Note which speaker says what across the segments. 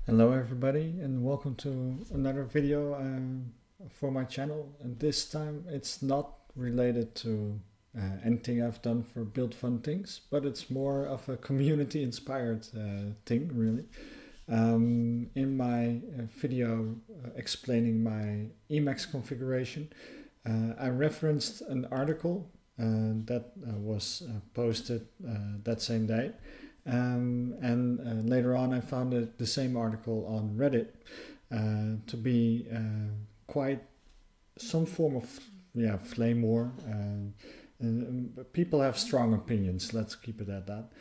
Speaker 1: Hello everybody and welcome to another video for my channel, and this time it's not related to anything I've done for Build Fun Things, but it's more of a community inspired thing really. In my video explaining my Emacs configuration, I referenced an article that was posted that same day. And later on I found the same article on Reddit to be quite some form of flame war. But people have strong opinions, let's keep it at that.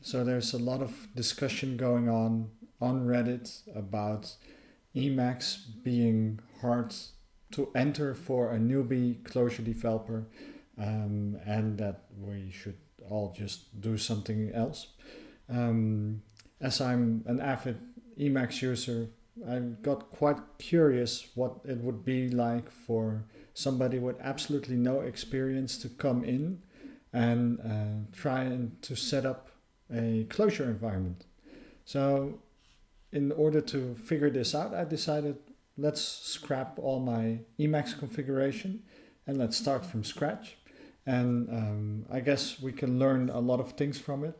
Speaker 1: So there's a lot of discussion going on Reddit about Emacs being hard to enter for a newbie Clojure developer, and that we should all just do something else. As I'm an avid Emacs user, I got quite curious what it would be like for somebody with absolutely no experience to come in and try to set up a Clojure environment. So in order to figure this out, I decided let's scrap all my Emacs configuration and let's start from scratch. And I guess we can learn a lot of things from it.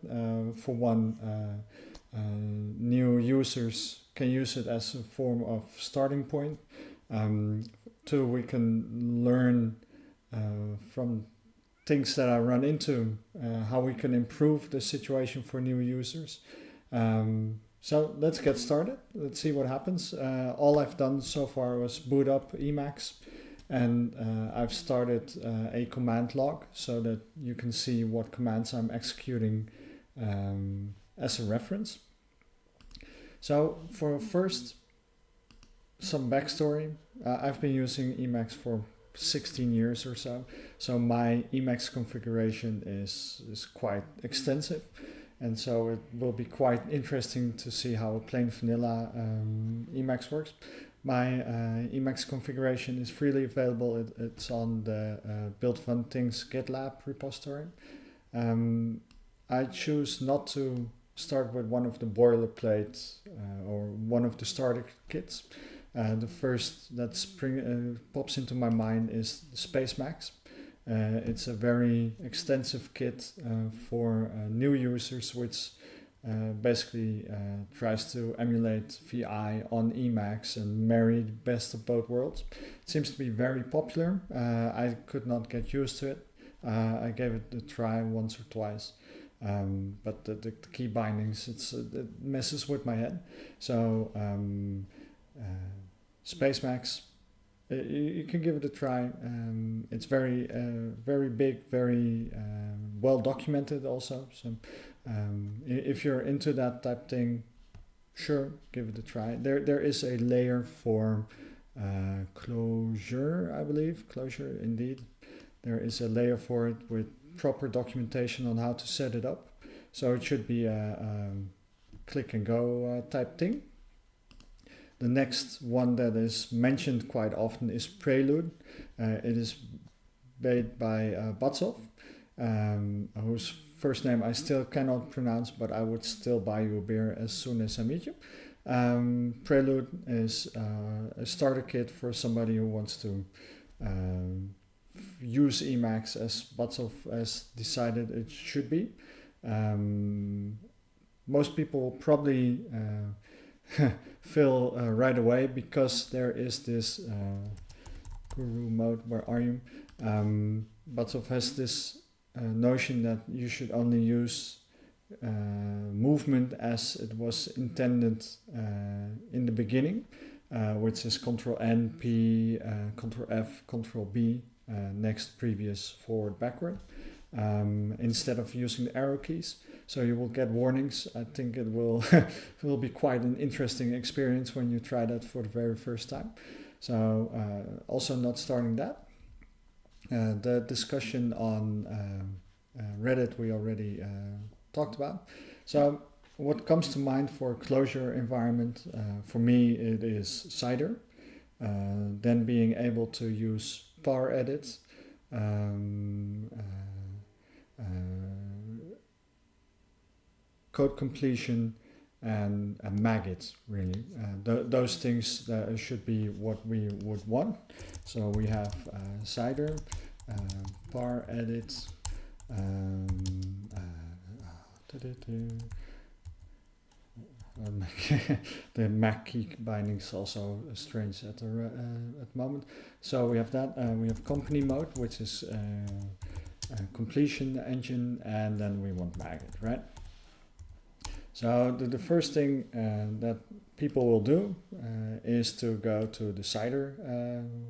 Speaker 1: For one, new users can use it as a form of starting point. Two, we can learn from things that I run into, how we can improve the situation for new users. So let's get started. Let's see what happens. All I've done so far was boot up Emacs. And I've started a command log so that you can see what commands I'm executing as a reference. So for first, some backstory. I've been using Emacs for 16 years or so. So my Emacs configuration is quite extensive. And so it will be quite interesting to see how a plain vanilla Emacs works. My Emacs configuration is freely available. It's on the Build Fun Things GitLab repository. I choose not to start with one of the boilerplate or one of the starter kits. The first that pops into my mind is the Spacemacs. It's a very extensive kit for new users, which basically tries to emulate VI on Emacs and marry the best of both worlds. It seems to be very popular. I could not get used to it. I gave it a try once or twice, but the key bindings, it messes with my head. So Spacemacs, you can give it a try. It's very big, very well documented also. So if you're into that type thing, sure, give it a try. There is a layer for Clojure, I believe. Clojure, indeed. There is a layer for it with proper documentation on how to set it up. So it should be a click and go type thing. The next one that is mentioned quite often is Prelude. It is made by Batsov, whose first name I still cannot pronounce, but I would still buy you a beer as soon as I meet you. Prelude is a starter kit for somebody who wants to use Emacs as Batsov has decided it should be. Most people probably fill right away because there is this guru mode. Where are you? Batsov has this notion that you should only use movement as it was intended in the beginning, which is Ctrl N, P, Ctrl F, Ctrl B, next, previous, forward, backward, instead of using the arrow keys. So you will get warnings. I think it will will be quite an interesting experience when you try that for the very first time. So also not starting that. The discussion on Reddit we already talked about. So what comes to mind for a Clojure environment? For me it is Cider. Then being able to use par edit. Code completion, and maggot, really. Those things should be what we would want. So we have cider, par edit, the Mac key binding is also strange at the moment. So we have that. We have company mode, which is completion engine, and then we want maggot, right? So the first thing that people will do is to go to the Cider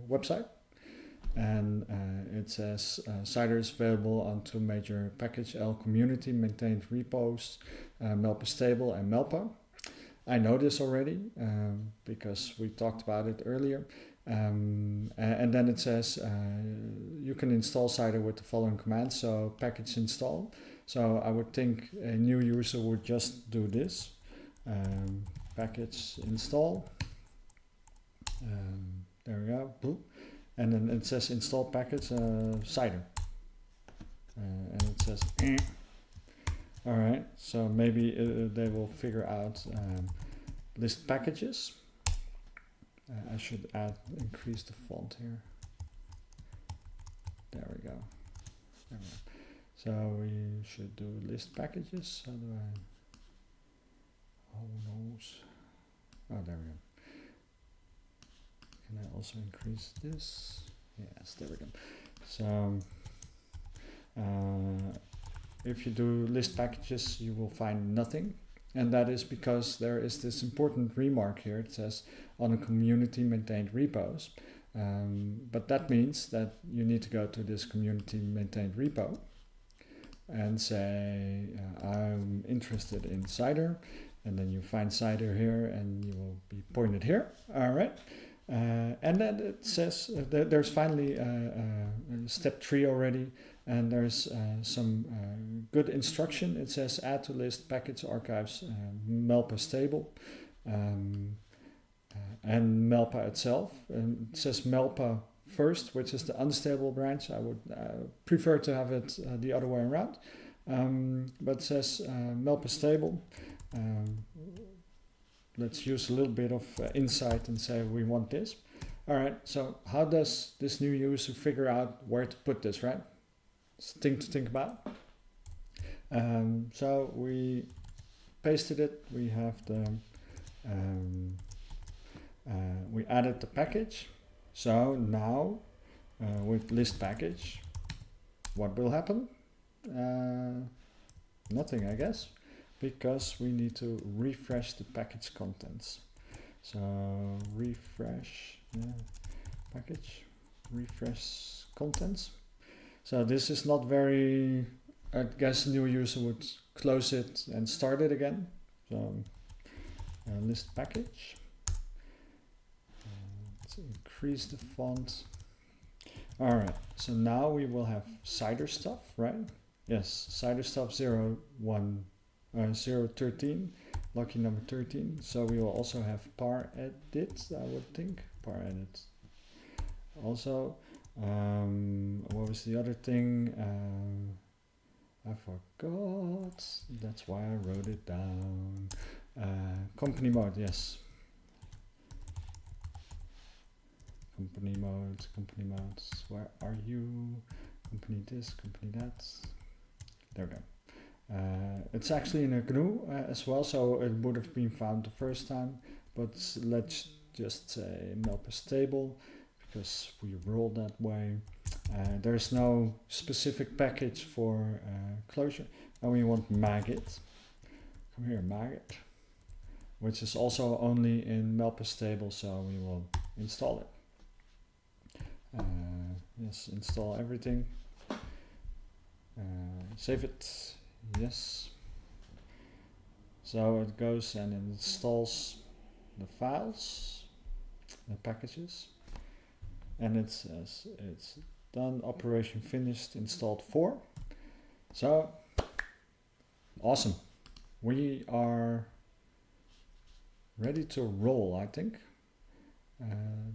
Speaker 1: website, and it says Cider is available on two major package L community maintained repos, Melpa stable and Melpa. I know this already because we talked about it earlier. And then it says you can install Cider with the following commands. So package install. So I would think a new user would just do this. Package install. There we go. Boop. And then it says install package Cider. And it says all right, so maybe they will figure out list packages. I should increase the font here. There we go. So we should do list packages. How do I? Oh no. Oh, there we go. Can I also increase this? Yes, there we go. So if you do list packages, you will find nothing. And that is because there is this important remark here. It says on a community maintained repos. But that means that you need to go to this community maintained repo and say, I'm interested in Cider. And then you find Cider here and you will be pointed here. All right. And then it says there's finally step 3 already. And there's some good instruction. It says add to list package archives Melpa stable and Melpa itself. And it says Melpa first, which is the unstable branch. I would prefer to have it the other way around. But it says Melpa stable. Let's use a little bit of insight and say we want this. All right, so how does this new user figure out where to put this, right? It's a thing to think about. So we pasted it. We have the we added the package. So now with list package, what will happen? Nothing, I guess, because we need to refresh the package contents. So refresh package, refresh contents. So this is not very, I guess a new user would close it and start it again. So list package. Let's increase the font. All right, so now we will have Cider stuff, right? Yes, Cider stuff 013, lucky number 13. So we will also have par edit, I would think, par edit. Also, what was the other thing? I forgot. That's why I wrote it down. Company mode, yes. Company modes. Where are you? Company this, company that. There we go. It's actually in a GNU as well, so it would have been found the first time. But let's just say Melpa stable, because we roll that way. There's no specific package for Clojure. And we want maggot. Come here, maggot. Which is also only in Melpa stable, so we will install it. Yes, install everything. Save it. Yes. So it goes and installs the files, the packages. And it says it's done, operation finished, installed 4. So, awesome. We are ready to roll, I think.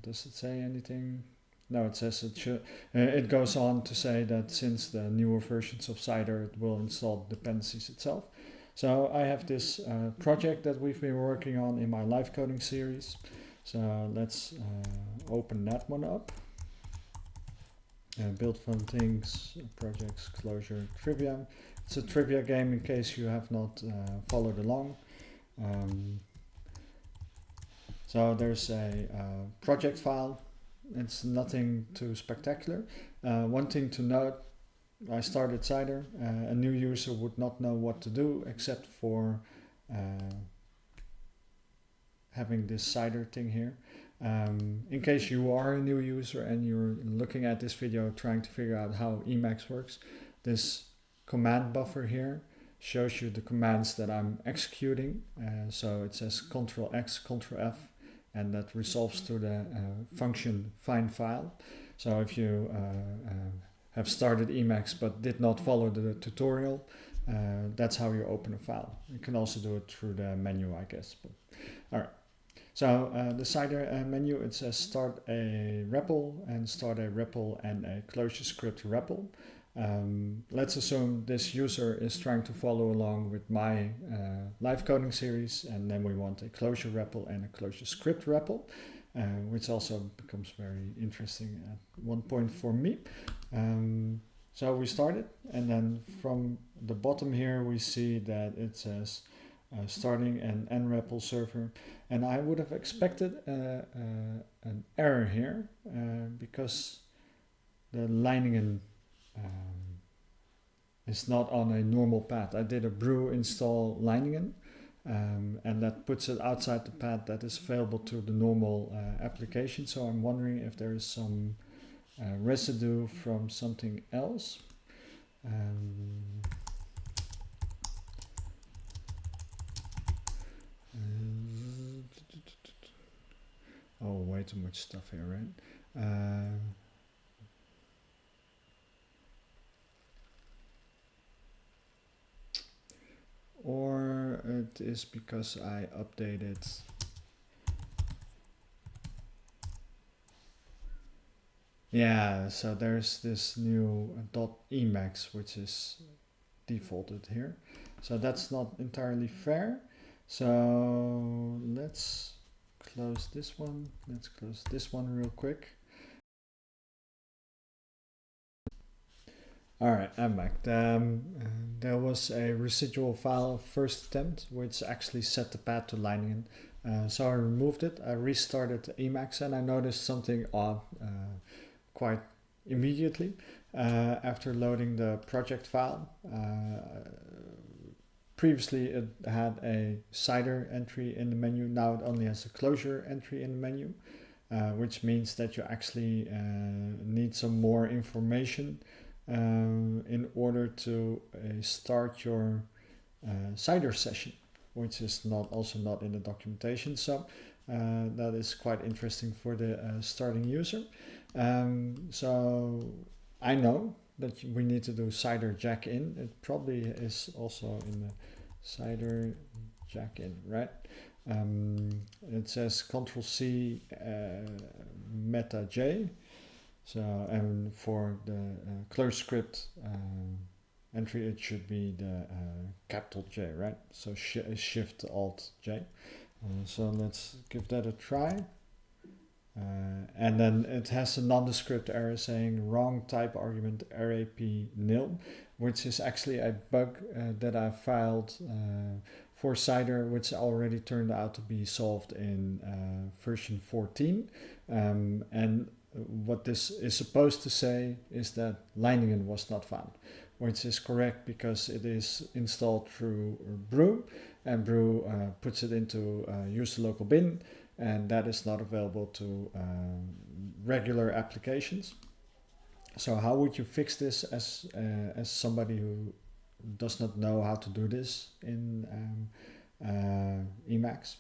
Speaker 1: Does it say anything? No, it says it should. It goes on to say that since the newer versions of Cider, it will install dependencies itself. So I have this project that we've been working on in my live coding series. So let's open that one up. Build fun things, projects, Clojure, trivia. It's a trivia game in case you have not followed along. So there's a project file. It's nothing too spectacular. One thing to note, I started Cider. A new user would not know what to do except for having this Cider thing here. In case you are a new user and you're looking at this video trying to figure out how Emacs works, this command buffer here shows you the commands that I'm executing. So it says Ctrl X, Ctrl F, and that resolves to the function find file. So if you have started Emacs but did not follow the tutorial, that's how you open a file. You can also do it through the menu, I guess. But, all right. So the Cider menu, it says start a REPL and start a REPL and a Clojure script REPL. Let's assume this user is trying to follow along with my live coding series, and then we want a Clojure REPL and a Clojure script REPL, which also becomes very interesting at one point for me. So we started, and then from the bottom here we see that it says starting an nREPL server, and I would have expected an error here because the Leiningen is not on a normal path. I did a brew install Leiningen, and that puts it outside the path that is available to the normal application. So I'm wondering if there is some residue from something else. Oh, way too much stuff here, right? Or it is because I updated yeah, so there's this new .emacs which is defaulted here. So that's not entirely fair. So let's close this one. Let's close this one real quick. All right, I'm back. There was a residual file first attempt, which actually set the path to Leiningen. So I removed it, I restarted Emacs, and I noticed something odd quite immediately after loading the project file. Previously it had a Cider entry in the menu, now it only has a Clojure entry in the menu, which means that you actually need some more information in order to start your Cider session, which is also not in the documentation. So that is quite interesting for the starting user. So I know that we need to do Cider jack in. It probably is also in the Cider jack in, right? It says Ctrl C meta J. So, and for the Clojure script entry, it should be the capital J, right? So Shift Alt J. So let's give that a try. And then it has a nondescript error saying wrong type argument RAP nil, which is actually a bug that I filed for Cider, which already turned out to be solved in version 14. And what this is supposed to say is that Leiningen was not found, which is correct because it is installed through brew, and brew puts it into use the local bin, and that is not available to regular applications. So how would you fix this as somebody who does not know how to do this in Emacs?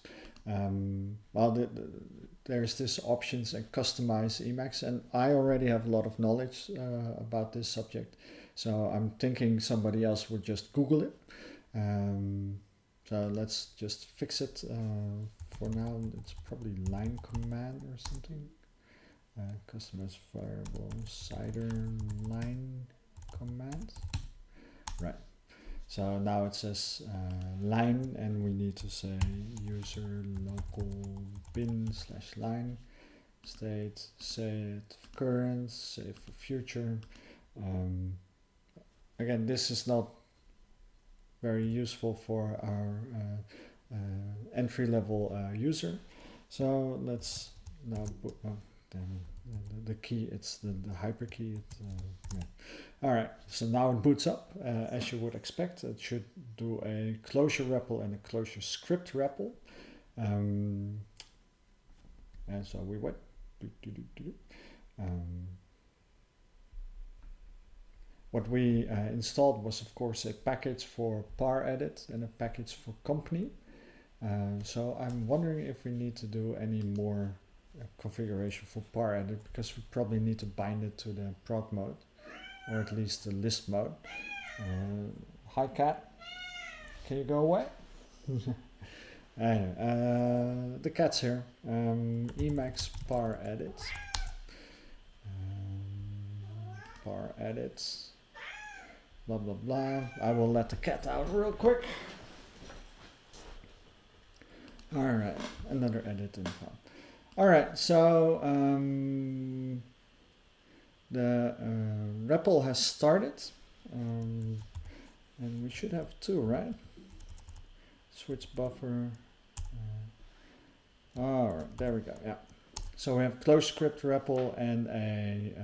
Speaker 1: Well, there's this options and customize Emacs, and I already have a lot of knowledge about this subject, so I'm thinking somebody else would just Google it. So let's just fix it for now. It's probably line command or something. Customize variable Cider line command. Right. So now it says line, and we need to say user local bin/line state, save current, save for future. Again, this is not very useful for our entry-level user. So let's now put the key. It's the hyper key. Yeah. All right. So now it boots up as you would expect. It should do a Clojure REPL and a Clojure script REPL. And so we wait. What we installed was, of course, a package for par_edit and a package for company. So I'm wondering if we need to do any more configuration for par_edit, because we probably need to bind it to the prog mode, or at least the list mode. Hi cat, can you go away? Anyway, the cat's here. Emacs par_edit. Par_edit. Blah blah blah. I will let the cat out real quick. Alright, another edit info. Alright, so the REPL has started, and we should have two, right? Switch buffer. Alright, there we go. Yeah. So we have Clojure script REPL and a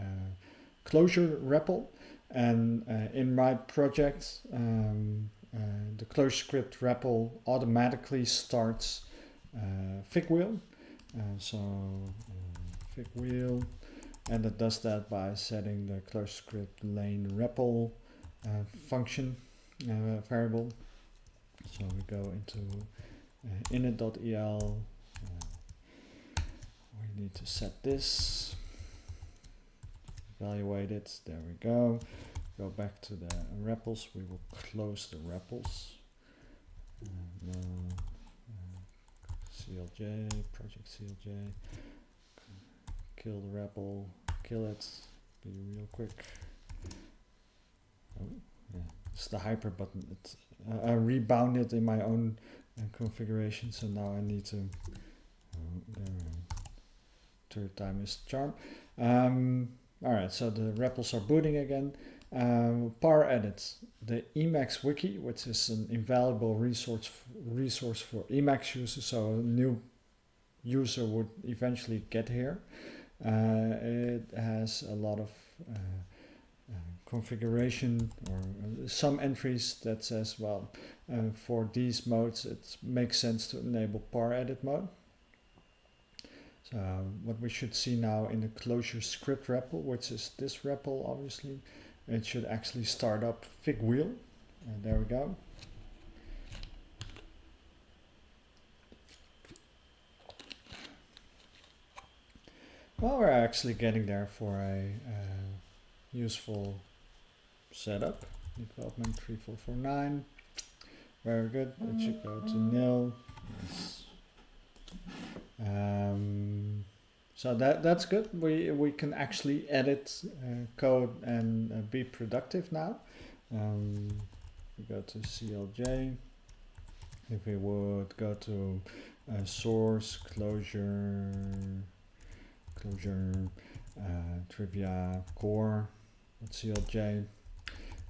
Speaker 1: Clojure REPL, and in my project, the Clojure script REPL automatically starts figwheel. Figwheel, and it does that by setting the Clojure script lane REPL function variable. So we go into init.el. We need to set this. Evaluate it. There we go. Go back to the REPLs. We will close the REPLs. CLJ, project CLJ. Kill the REPL. Kill it. Be real quick. Oh, yeah. It's the hyper button. I rebound it in my own configuration, so now I need to. Third time is charm. Alright, so the REPLs are booting again. Par_edit, the Emacs wiki, which is an invaluable resource for Emacs users, so a new user would eventually get here. It has a lot of configuration, or some entries that says, well, for these modes it makes sense to enable par_edit mode. So what we should see now in the Clojure script REPL, which is this REPL obviously, it should actually start up figwheel. And there we go. Well, we're actually getting there for a useful setup. Development 3449. Very good. It should go to nil. Yes. So that's good. We can actually edit code and be productive now. We go to CLJ. If we would go to source, Clojure, trivia, core, CLJ.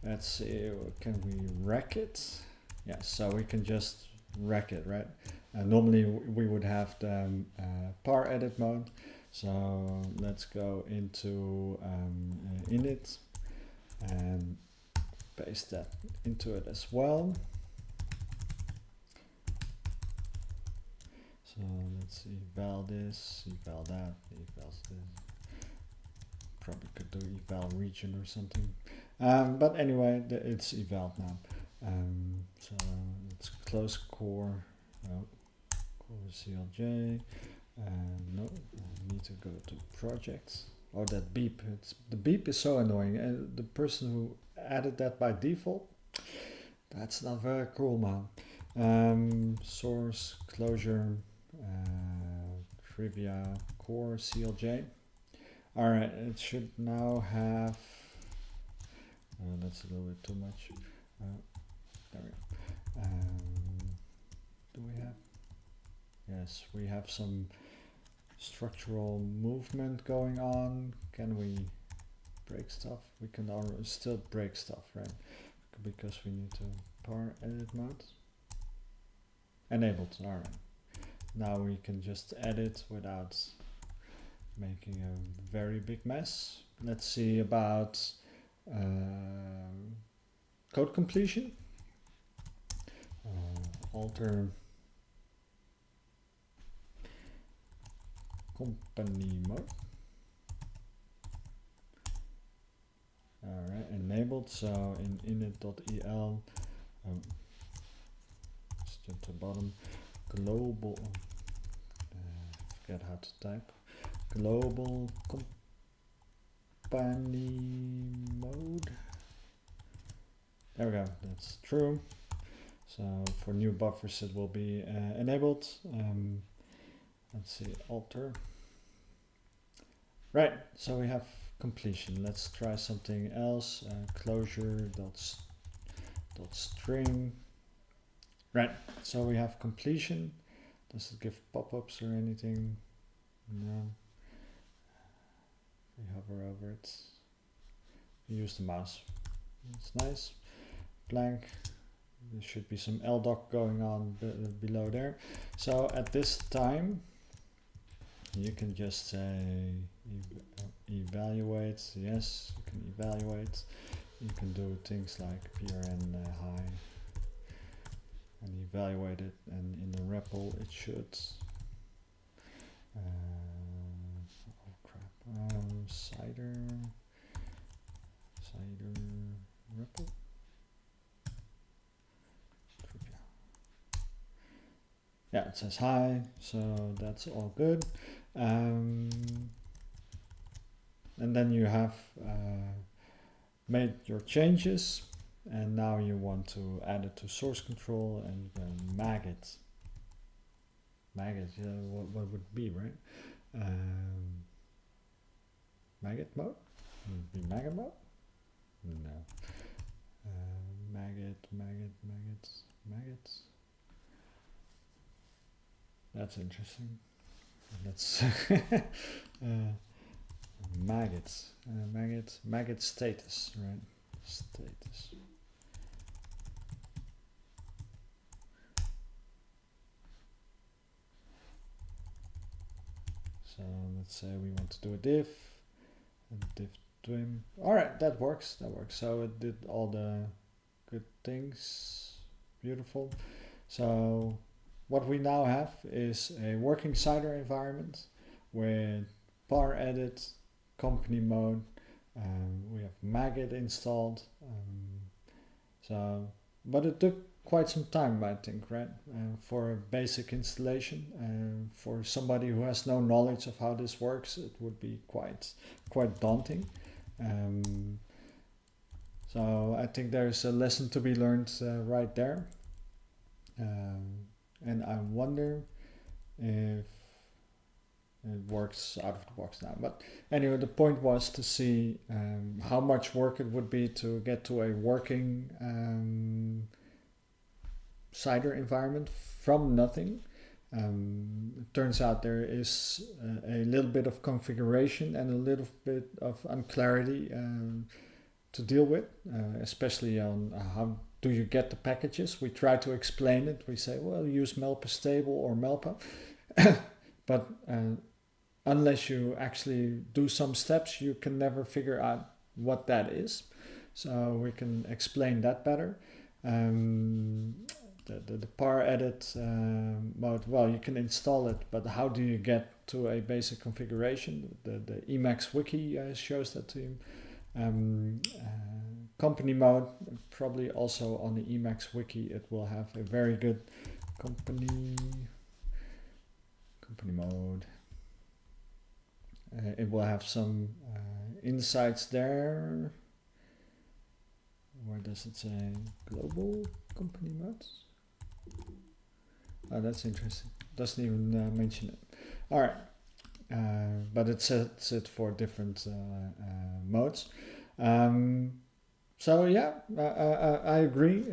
Speaker 1: Let's see, can we wreck it? Yes, so we can just wreck it, right? Normally we would have the par_edit mode. So let's go into init and paste that into it as well. So let's eval this, eval that, eval this. Probably could do eval region or something. But anyway, it's eval now. So let's close core. Core CLJ. No, I need to go to projects. Oh, that beep. The beep is so annoying. And the person who added that by default, that's not very cool, man. Source, Clojure, trivia, core, CLJ. All right, it should now have, that's a little bit too much. There we go. Do we have? Yes, we have some structural movement going on. Can we break stuff? We can still break stuff, right? Because we need to par edit mode. Enabled, alright. Now we can just edit without making a very big mess. Let's see about code completion. Alter company mode. Alright, enabled. So in init.el, just to the bottom, global, forget how to type, global company mode. There we go, that's true. So for new buffers it will be enabled. Let's see, alter. Right, so we have completion. Let's try something else. Clojure dot string. Right, so we have completion. Does it give pop-ups or anything? No. We hover over it. We use the mouse. It's nice. Blank. There should be some LDoc going on below there. So at this time, you can just say evaluate. Yes, you can evaluate. You can do things like PRN high and evaluate it, and in the REPL it should oh crap, cider REPL. Yeah, it says hi, so that's all good. And then you have made your changes, and now you want to add it to source control and maggot. Maggot, yeah, what would it be, right? Maggot mode? Would it be maggot mode? No. Maggot. That's interesting. Let's maggots. Maggot status, right? Status. So let's say we want to do a div, and div twim. All right, that works. So it did all the good things. Beautiful. So what we now have is a working cider environment with par edit, company mode. We have maggot installed. But it took quite some time, I think, right? For a basic installation. For somebody who has no knowledge of how this works, it would be quite daunting. So I think there's a lesson to be learned right there. And I wonder if it works out of the box now. But anyway, the point was to see how much work it would be to get to a working cider environment from nothing. It turns out there is a little bit of configuration and a little bit of unclarity to deal with, especially on how do you get the packages. We try to explain it. We say, well, use Melpa stable or Melpa. But unless you actually do some steps, you can never figure out what that is. So we can explain that better. The par edit mode, well, you can install it, but how do you get to a basic configuration? The Emacs wiki shows that to you. Company mode, probably also on the Emacs wiki, it will have a very good company mode. It will have some insights there. Where does it say global company modes? Oh, that's interesting. Doesn't even mention it. All right, but it sets it for different modes. So yeah, I agree.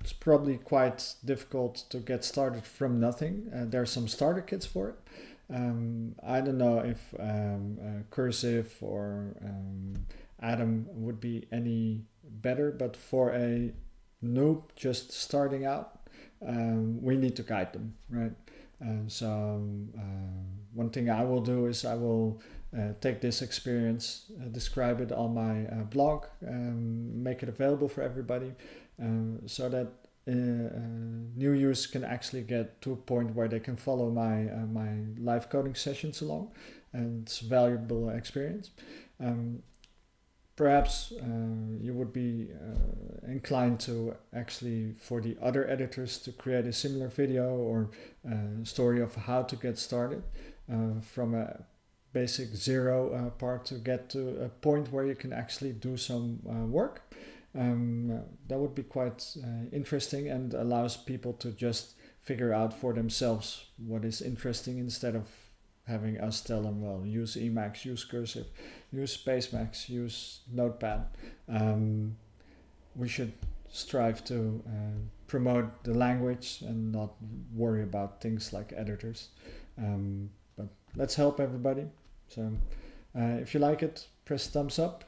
Speaker 1: It's probably quite difficult to get started from nothing. There are some starter kits for it. I don't know if Cursive or Atom would be any better, but for a noob just starting out, we need to guide them, right? One thing I will do is I will take this experience, describe it on my blog, make it available for everybody, so that new users can actually get to a point where they can follow my live coding sessions along, and it's a valuable experience. Perhaps you would be inclined to actually, for the other editors, to create a similar video or story of how to get started from a basic zero part to get to a point where you can actually do some work. That would be quite interesting and allows people to just figure out for themselves what is interesting instead of having us tell them, well, use Emacs, use Cursive, use Spacemacs, use Notepad. We should strive to promote the language and not worry about things like editors. But let's help everybody. So if you like it, press thumbs up.